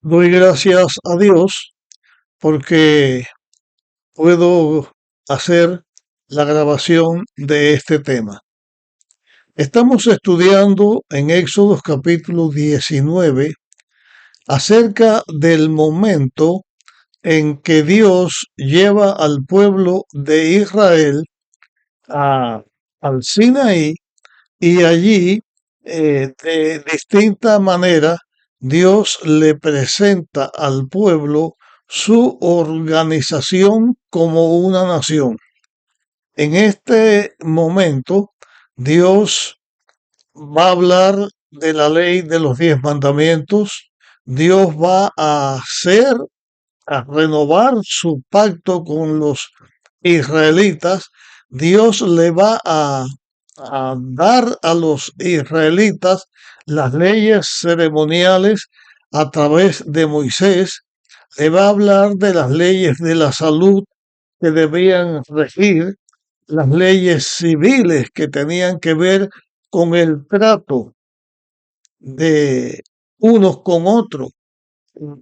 Doy gracias a Dios porque puedo hacer la grabación de este tema. Estamos estudiando en Éxodo capítulo 19 acerca del momento en que Dios lleva al pueblo de Israel a- al Sinaí y allí de distinta manera Dios le presenta al pueblo su organización como una nación. En este momento Dios va a hablar de la ley de los 10 mandamientos. Dios va a hacer, a renovar su pacto con los israelitas. Dios le va a dar a los israelitas las leyes ceremoniales a través de Moisés. Le va a hablar de las leyes de la salud que debían regir, las leyes civiles que tenían que ver con el trato de unos con otros.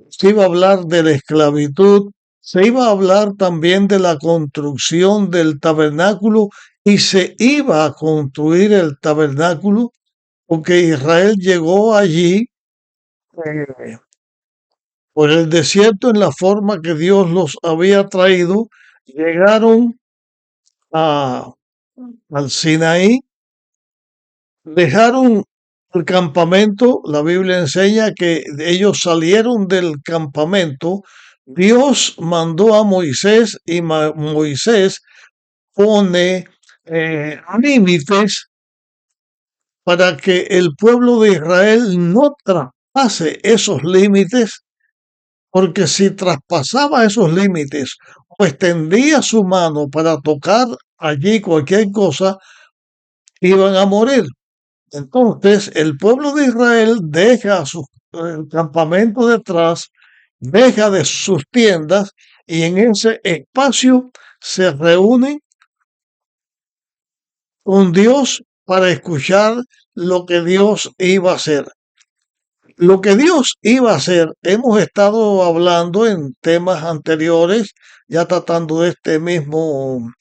Se iba a hablar de la esclavitud, se iba a hablar también de la construcción del tabernáculo y se iba a construir el tabernáculo porque Israel llegó allí eh, por el desierto en la forma que Dios los había traído, llegaron a, al Sinaí, dejaron el campamento. La Biblia enseña que ellos salieron del campamento. Dios mandó a Moisés y Moisés pone límites para que el pueblo de Israel no traspase esos límites, porque si traspasaba esos límites o extendía su mano para tocar allí cualquier cosa, iban a morir. Entonces el pueblo de Israel deja su campamento detrás, deja de sus tiendas y en ese espacio se reúnen con Dios para escuchar lo que Dios iba a hacer. Lo que Dios iba a hacer, hemos estado hablando en temas anteriores, ya tratando de este mismo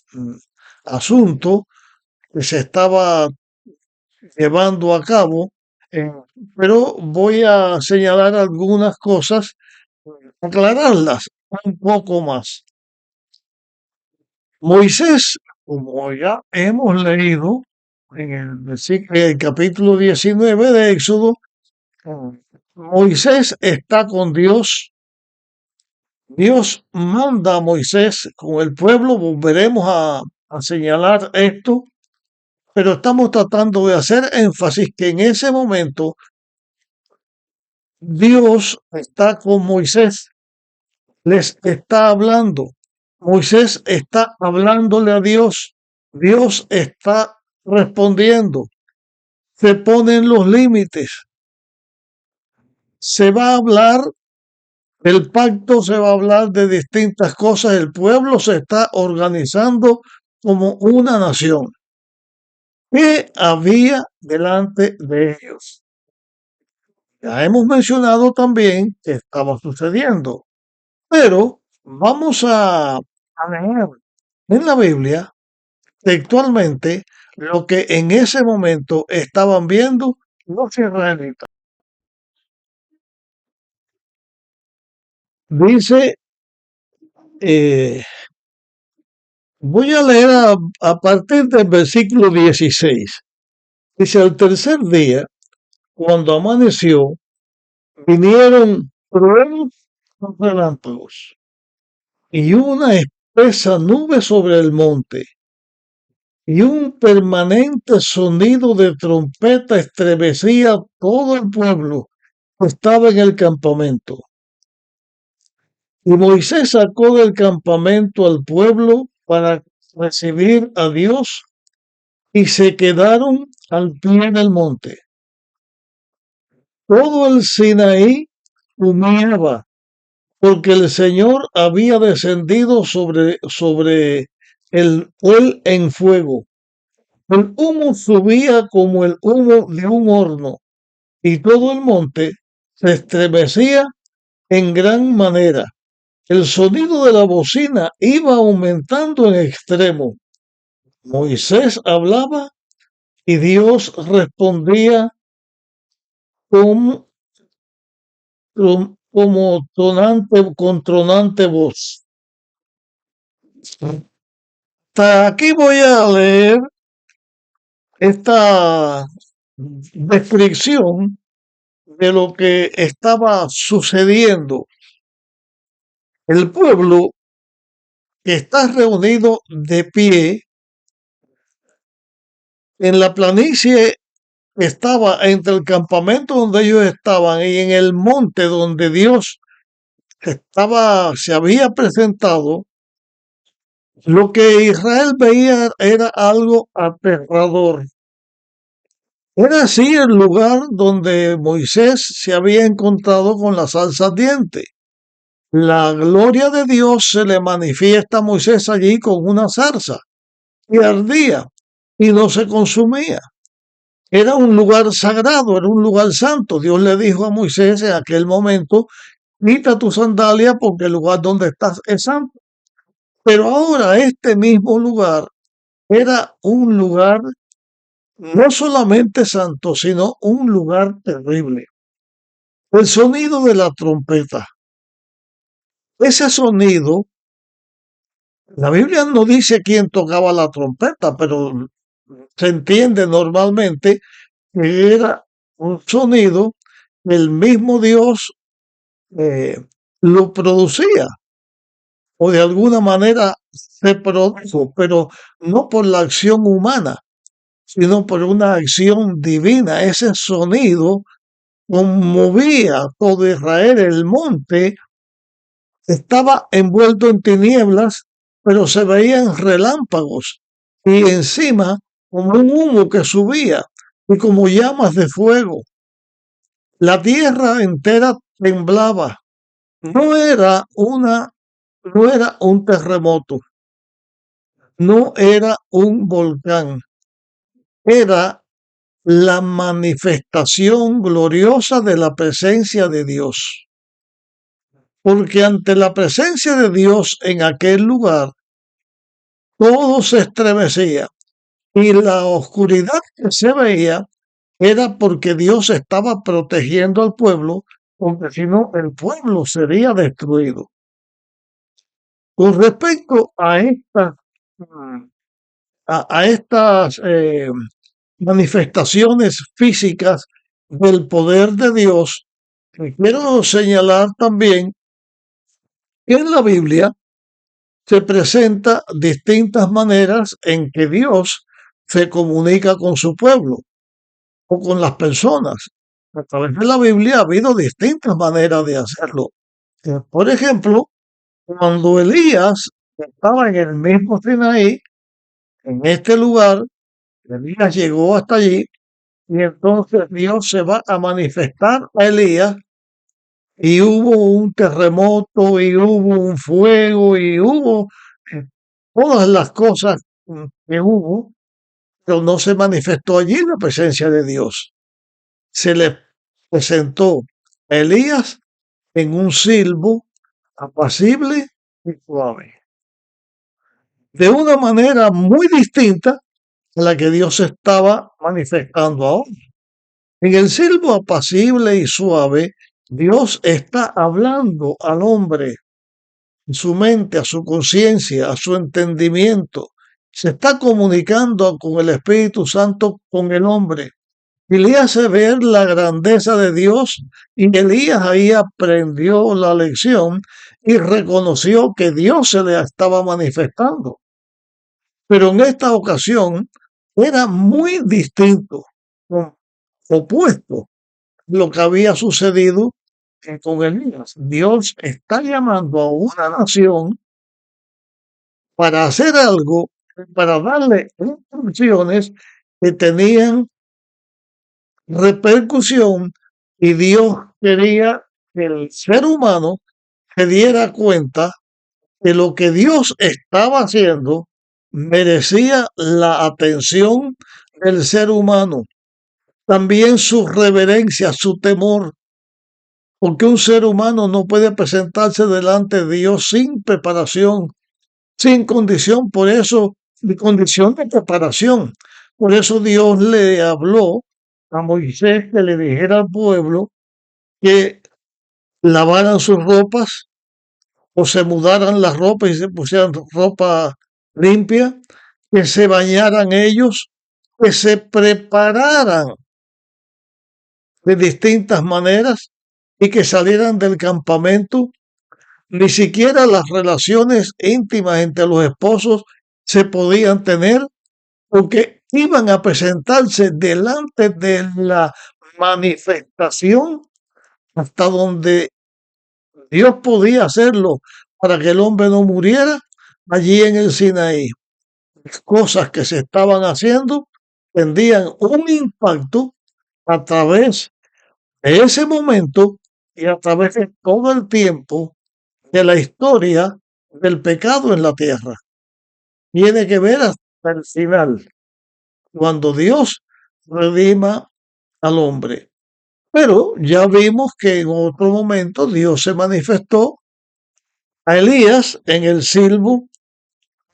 asunto que se estaba llevando a cabo, eh, pero voy a señalar algunas cosas, aclararlas un poco más. Moisés, como ya hemos leído en el capítulo 19 de Éxodo, Moisés está con Dios. Dios manda a Moisés con el pueblo, volveremos a señalar esto, pero estamos tratando de hacer énfasis que en ese momento Dios está con Moisés, les está hablando. Moisés está hablándole a Dios. Dios está respondiendo. Se ponen los límites. Se va a hablar del pacto, se va a hablar de distintas cosas. El pueblo se está organizando como una nación. ¿Qué había delante de ellos? Ya hemos mencionado también que estaba sucediendo. Pero vamos a leer en la Biblia textualmente lo que en ese momento estaban viendo los israelitas. Dice, eh, voy a leer a partir del versículo 16. Dice, al tercer día, cuando amaneció, vinieron truenos con relámpagos y una espesa nube sobre el monte y un permanente sonido de trompeta estremecía todo el pueblo que estaba en el campamento. Y Moisés sacó del campamento al pueblo para recibir a Dios y se quedaron al pie del monte. Todo el Sinaí humeaba porque el Señor había descendido sobre él en fuego. El humo subía como el humo de un horno y todo el monte se estremecía en gran manera. El sonido de la bocina iba aumentando en extremo. Moisés hablaba y Dios respondía con, con tronante voz. Hasta aquí voy a leer esta descripción de lo que estaba sucediendo. El pueblo que está reunido de pie en la planicie que estaba entre el campamento donde ellos estaban y en el monte donde Dios se había presentado, lo que Israel veía era algo aterrador. Era así el lugar donde Moisés se había encontrado con la zarza ardiente. La gloria de Dios se le manifiesta a Moisés allí con una zarza y ardía y no se consumía. Era un lugar sagrado, era un lugar santo. Dios le dijo a Moisés en aquel momento, quita tu sandalia porque el lugar donde estás es santo. Pero ahora este mismo lugar era un lugar no solamente santo, sino un lugar terrible. El sonido de la trompeta. Ese sonido, la Biblia no dice quién tocaba la trompeta, pero se entiende normalmente que era un sonido que el mismo Dios lo producía o de alguna manera se produjo, pero no por la acción humana, sino por una acción divina. Ese sonido conmovía a todo Israel. El monte estaba envuelto en tinieblas, pero se veían relámpagos y encima como un humo que subía y como llamas de fuego. La tierra entera temblaba. No era no era un terremoto, no era un volcán, era la manifestación gloriosa de la presencia de Dios. Porque ante la presencia de Dios en aquel lugar, todo se estremecía y la oscuridad que se veía era porque Dios estaba protegiendo al pueblo, porque si no, el pueblo sería destruido. Con respecto a estas manifestaciones físicas del poder de Dios, quiero señalar también que en la Biblia se presenta distintas maneras en que Dios se comunica con su pueblo o con las personas. A través de la Biblia ha habido distintas maneras de hacerlo. Por ejemplo, cuando Elías estaba en el mismo Sinaí, en este lugar, Elías llegó hasta allí y entonces Dios se va a manifestar a Elías y hubo un terremoto y hubo un fuego y hubo eh, todas las cosas que hubo, pero no se manifestó allí la presencia de Dios. Se le presentó a Elías en un silbo apacible y suave, de una manera muy distinta a la que Dios estaba manifestando ahora. En el silbo apacible y suave, Dios está hablando al hombre, a su mente, a su conciencia, a su entendimiento. Se está comunicando con el Espíritu Santo con el hombre y le hace ver la grandeza de Dios. Y Elías ahí aprendió la lección y reconoció que Dios se le estaba manifestando. Pero en esta ocasión era muy distinto, opuesto lo que había sucedido con Elías. Dios está llamando a una nación para hacer algo, para darle instrucciones que tenían repercusión y Dios quería que el ser humano se diera cuenta que lo que Dios estaba haciendo merecía la atención del ser humano, también su reverencia, su temor. porque un ser humano no puede presentarse delante de Dios sin preparación, sin condición, por eso, de condición de preparación. Por eso Dios le habló a Moisés que le dijera al pueblo que lavaran sus ropas o se mudaran las ropas y se pusieran ropa limpia, que se bañaran ellos, que se prepararan de distintas maneras y que salieran del campamento. Ni siquiera las relaciones íntimas entre los esposos se podían tener porque iban a presentarse delante de la manifestación hasta donde Dios podía hacerlo para que el hombre no muriera allí en el Sinaí. Cosas que se estaban haciendo tendrían un impacto a través de ese momento y a través de todo el tiempo de la historia del pecado en la tierra. Tiene que ver hasta el final, cuando Dios redima al hombre. Pero ya vimos que en otro momento Dios se manifestó a Elías en el silbo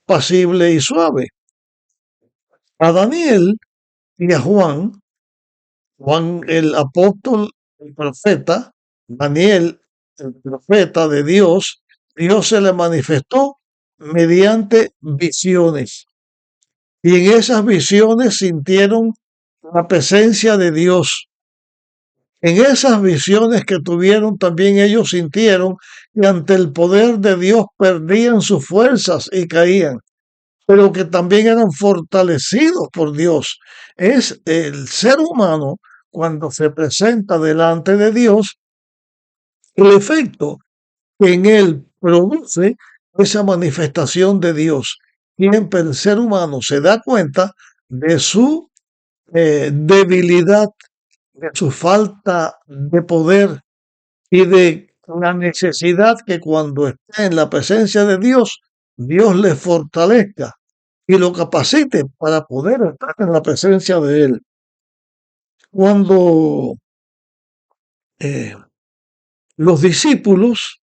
pasible y suave. A Daniel y a Juan, Juan el apóstol, el profeta, Daniel el profeta de Dios, Dios se le manifestó mediante visiones. Y en esas visiones sintieron la presencia de Dios. En esas visiones que tuvieron también ellos sintieron que ante el poder de Dios perdían sus fuerzas y caían, pero que también eran fortalecidos por Dios. Es el ser humano cuando se presenta delante de Dios, el efecto que en él produce esa manifestación de Dios. Siempre el ser humano se da cuenta de su debilidad, de su falta de poder y de la necesidad que cuando está en la presencia de Dios, Dios le fortalezca y lo capacite para poder estar en la presencia de Él. Cuando eh, los discípulos,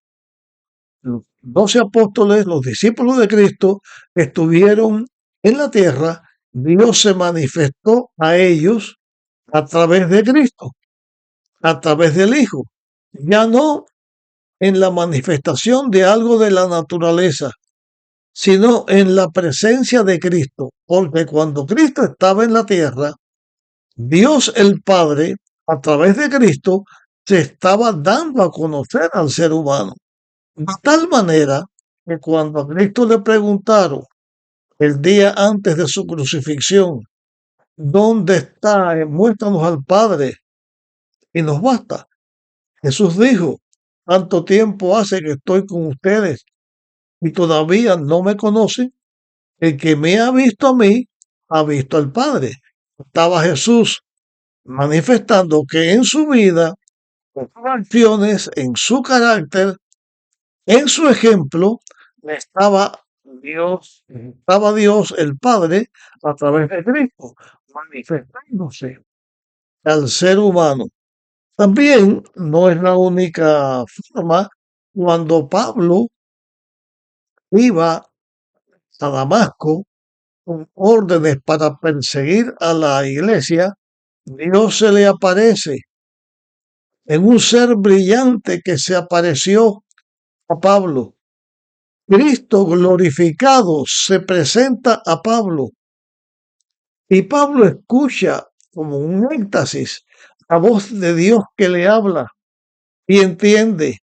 los 12 apóstoles, los discípulos de Cristo, estuvieron en la tierra, Dios se manifestó a ellos a través de Cristo, a través del Hijo, ya no en la manifestación de algo de la naturaleza, sino en la presencia de Cristo, porque cuando Cristo estaba en la tierra, Dios el Padre, a través de Cristo, se estaba dando a conocer al ser humano. De tal manera que cuando a Cristo le preguntaron el día antes de su crucifixión, ¿dónde está? Muéstranos al Padre y nos basta. Jesús dijo, tanto tiempo hace que estoy con ustedes y todavía no me conocen. El que me ha visto a mí, ha visto al Padre. Estaba Jesús manifestando que en su vida, en sus acciones, en su carácter, en su ejemplo, estaba Dios el Padre a través de Cristo, manifestándose al ser humano. También no es la única forma. Cuando Pablo iba a Damasco con órdenes para perseguir a la iglesia, Dios se le aparece en un ser brillante que se apareció a Pablo. Cristo glorificado se presenta a Pablo y Pablo escucha como un éxtasis la voz de Dios que le habla y entiende.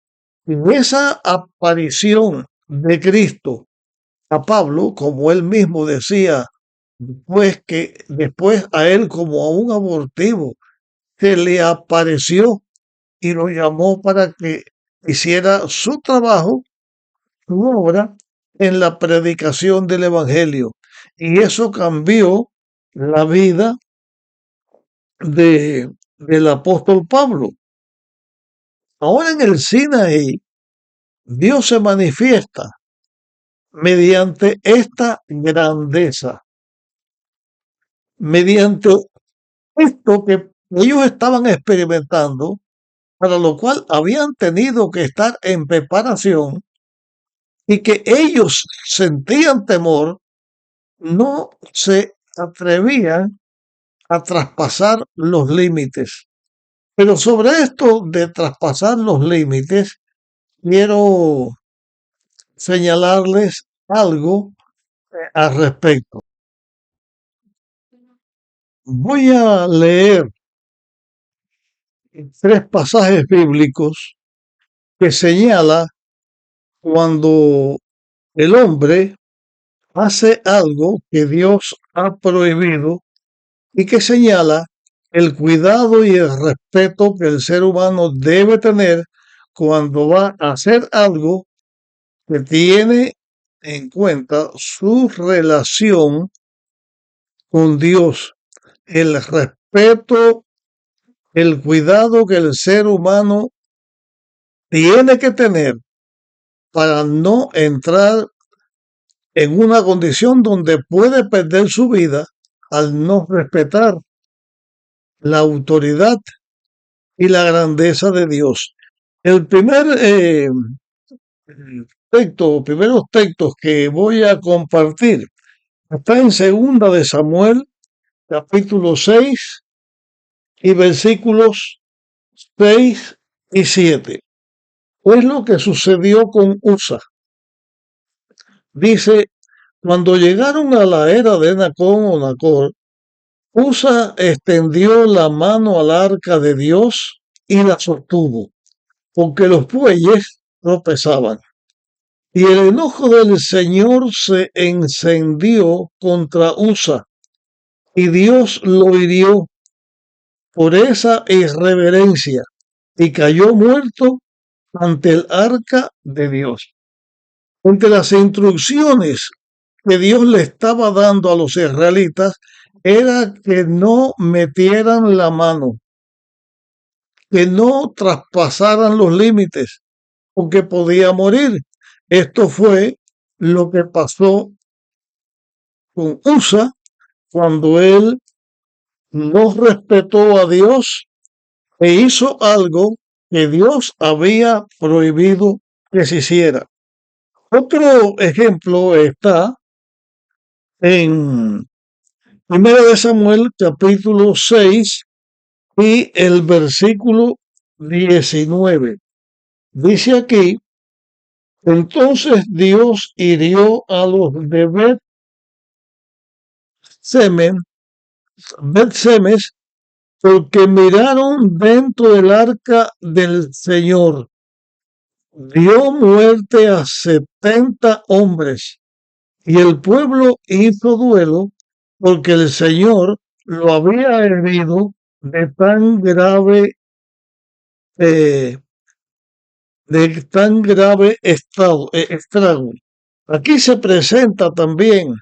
En esa aparición de Cristo a Pablo, como él mismo decía, pues que después a él como a un abortivo se le apareció y lo llamó para que hiciera su trabajo, su obra en la predicación del Evangelio. Y eso cambió la vida del apóstol Pablo. Ahora en el Sinaí, Dios se manifiesta mediante esta grandeza, mediante esto que ellos estaban experimentando, para lo cual habían tenido que estar en preparación y que ellos sentían temor, no se atrevían a traspasar los límites. Pero sobre esto de traspasar los límites, quiero señalarles algo al respecto. Voy a leer tres pasajes bíblicos que señala cuando el hombre hace algo que Dios ha prohibido y que señala el cuidado y el respeto que el ser humano debe tener cuando va a hacer algo que tiene en cuenta su relación con Dios, el respeto, el cuidado que el ser humano tiene que tener para no entrar en una condición donde puede perder su vida al no respetar la autoridad y la grandeza de Dios. El primer primeros textos que voy a compartir está en Segunda de Samuel, capítulo 6 y versículos 6 y 7. Pues lo que sucedió con Usa. Dice, cuando llegaron a la era de Nacón o Nacor, Usa extendió la mano al arca de Dios y la sostuvo, porque los bueyes tropezaban. Y el enojo del Señor se encendió contra Usa, y Dios lo hirió por esa irreverencia, y cayó muerto ante el arca de Dios. Entre las instrucciones que Dios le estaba dando a los israelitas era que no metieran la mano, que no traspasaran los límites, porque podía morir. Esto fue lo que pasó con Usa cuando él no respetó a Dios e hizo algo que Dios había prohibido que se hiciera. Otro ejemplo está en 1 de Samuel capítulo 6 y el versículo 19. Dice aquí, entonces Dios hirió a los de Bet-Semes porque miraron dentro del arca del Señor. Dio muerte a 70 hombres y el pueblo hizo duelo porque el Señor lo había herido de tan grave eh, estrago. Aquí se presenta también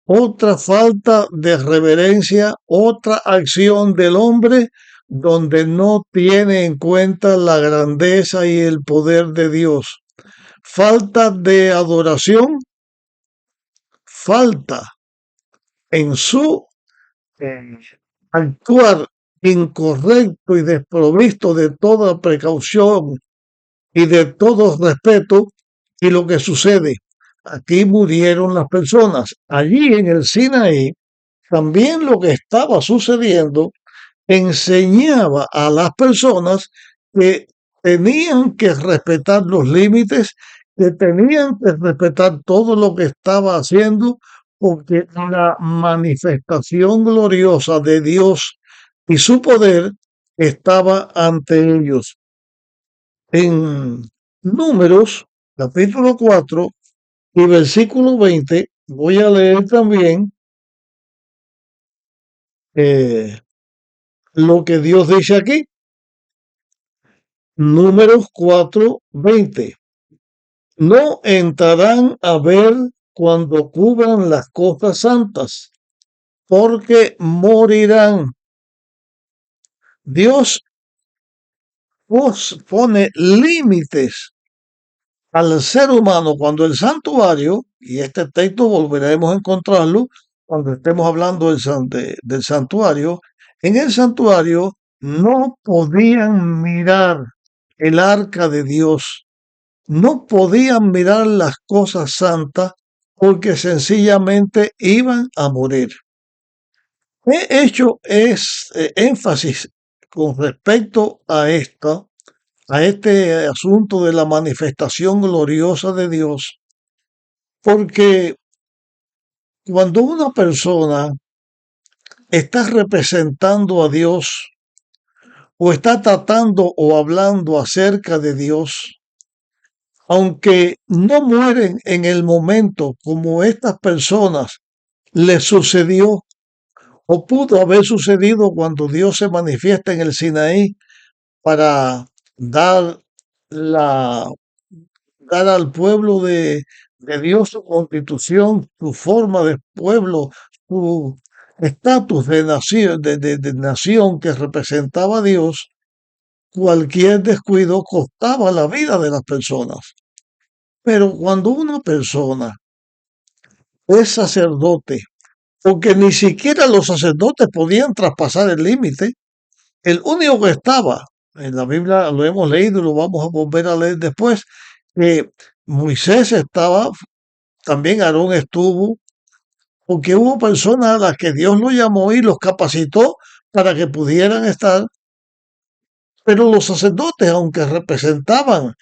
otra falta de reverencia, otra acción del hombre donde no tiene en cuenta la grandeza y el poder de Dios. Falta de adoración, falta en su eh, actuar incorrecto y desprovisto de toda precaución y de todo respeto. Y lo que sucede, aquí murieron las personas. Allí en el Sinaí, también lo que estaba sucediendo enseñaba a las personas que tenían que respetar los límites, que tenían que respetar todo lo que estaba haciendo, porque la manifestación gloriosa de Dios y su poder estaba ante ellos. En Números, capítulo 4 y versículo 20, voy a leer también lo que Dios dice aquí. Números 4:20. No entrarán a ver cuando cubran las cosas santas, porque morirán. Dios pone límites al ser humano cuando el santuario, y este texto volveremos a encontrarlo cuando estemos hablando del santuario, en el santuario no podían mirar el arca de Dios. No podían mirar las cosas santas porque sencillamente iban a morir. He hecho énfasis con respecto a este asunto de la manifestación gloriosa de Dios, porque cuando una persona está representando a Dios o está tratando o hablando acerca de Dios, aunque no mueren en el momento como estas personas les sucedió o pudo haber sucedido cuando Dios se manifiesta en el Sinaí para dar la dar al pueblo de Dios su constitución, su forma de pueblo, su estatus de nación que representaba a Dios, cualquier descuido costaba la vida de las personas. Pero cuando una persona es sacerdote, porque ni siquiera los sacerdotes podían traspasar el límite, el único que estaba, en la Biblia lo hemos leído y lo vamos a volver a leer después, que Moisés estaba, también Aarón estuvo, porque hubo personas a las que Dios los llamó y los capacitó para que pudieran estar, pero los sacerdotes, aunque representaban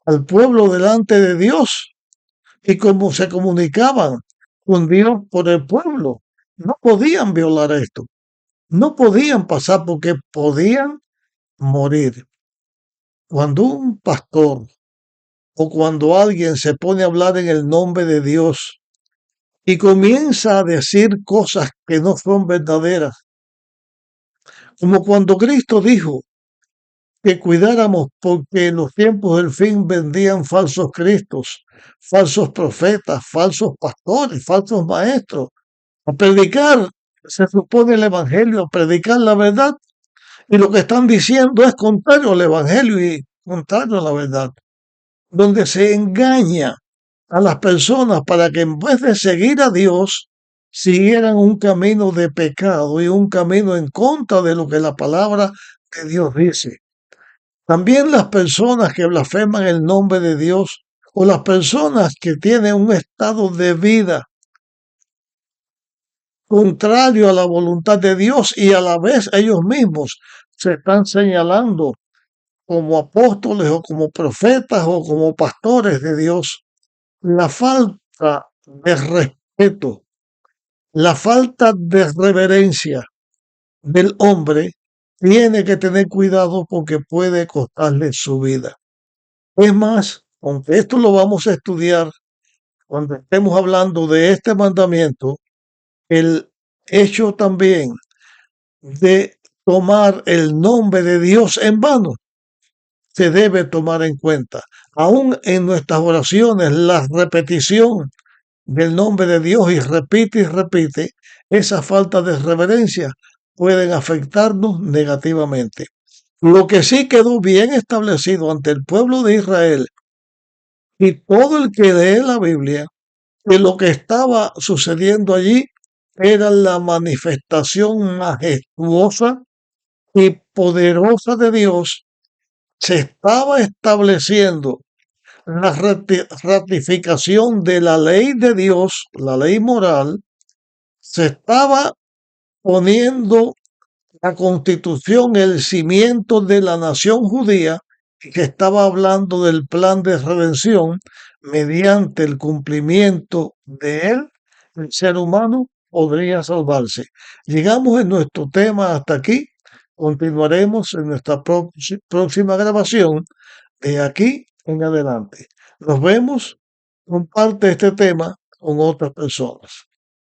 al pueblo delante de Dios y como se comunicaban con Dios por el pueblo, no podían violar esto, no podían pasar porque podían morir. Cuando un pastor o cuando alguien se pone a hablar en el nombre de Dios y comienza a decir cosas que no son verdaderas, como cuando Cristo dijo que cuidáramos porque en los tiempos del fin vendrían falsos cristos, falsos profetas, falsos pastores, falsos maestros, a predicar, se supone el evangelio, a predicar la verdad, y lo que están diciendo es contrario al evangelio y contrario a la verdad, donde se engaña a las personas para que en vez de seguir a Dios, siguieran un camino de pecado y un camino en contra de lo que la palabra de Dios dice. También las personas que blasfeman el nombre de Dios o las personas que tienen un estado de vida contrario a la voluntad de Dios y a la vez ellos mismos se están señalando como apóstoles o como profetas o como pastores de Dios. La falta de respeto, la falta de reverencia del hombre tiene que tener cuidado porque puede costarle su vida. Es más, aunque esto lo vamos a estudiar cuando estemos hablando de este mandamiento, el hecho también de tomar el nombre de Dios en vano se debe tomar en cuenta. Aún en nuestras oraciones, la repetición del nombre de Dios y repite, esa falta de reverencia pueden afectarnos negativamente. Lo que sí quedó bien establecido ante el pueblo de Israel y todo el que lee la Biblia, que lo que estaba sucediendo allí era la manifestación majestuosa y poderosa de Dios. Se estaba estableciendo la ratificación de la ley de Dios, la ley moral, se estaba poniendo la constitución, el cimiento de la nación judía, que estaba hablando del plan de redención, mediante el cumplimiento de él, el ser humano podría salvarse. Llegamos en nuestro tema hasta aquí. Continuaremos en nuestra próxima grabación de aquí en adelante. Nos vemos. Comparte este tema con otras personas.